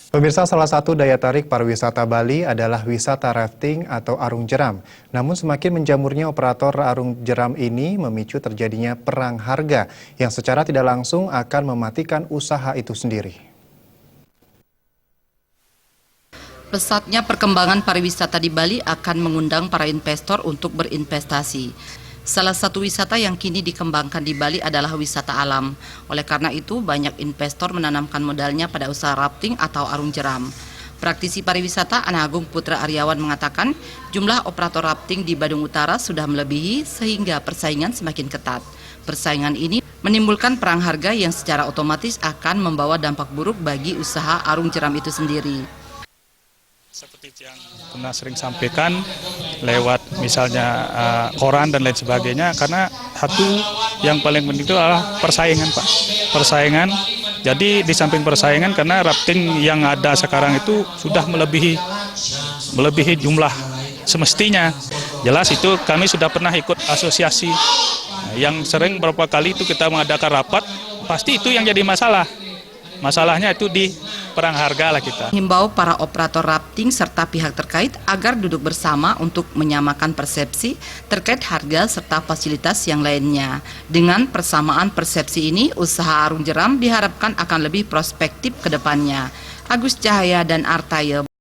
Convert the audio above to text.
Pemirsa, salah satu daya tarik pariwisata Bali adalah wisata rafting atau arung jeram. Namun semakin menjamurnya operator arung jeram ini memicu terjadinya perang harga yang secara tidak langsung akan mematikan usaha itu sendiri. Pesatnya perkembangan pariwisata di Bali akan mengundang para investor untuk berinvestasi. Salah satu wisata yang kini dikembangkan di Bali adalah wisata alam. Oleh karena itu, banyak investor menanamkan modalnya pada usaha rafting atau arung jeram. Praktisi pariwisata Ana Agung Putra Aryawan mengatakan, jumlah operator rafting di Badung Utara sudah melebihi sehingga persaingan semakin ketat. Persaingan ini menimbulkan perang harga yang secara otomatis akan membawa dampak buruk bagi usaha arung jeram itu sendiri. Seperti yang pernah sering sampaikan lewat misalnya koran dan lain sebagainya, karena satu yang paling penting itu adalah persaingan, Pak. Persaingan. Jadi di samping persaingan, karena rafting yang ada sekarang itu sudah melebihi jumlah semestinya. Jelas itu kami sudah pernah ikut asosiasi yang sering beberapa kali itu kita mengadakan rapat, pasti itu yang jadi masalah. Masalahnya itu di perang harga lah kita. Himbau para operator rafting serta pihak terkait agar duduk bersama untuk menyamakan persepsi terkait harga serta fasilitas yang lainnya. Dengan persamaan persepsi ini, usaha arung jeram diharapkan akan lebih prospektif ke depannya. Agus Cahaya dan Artaye.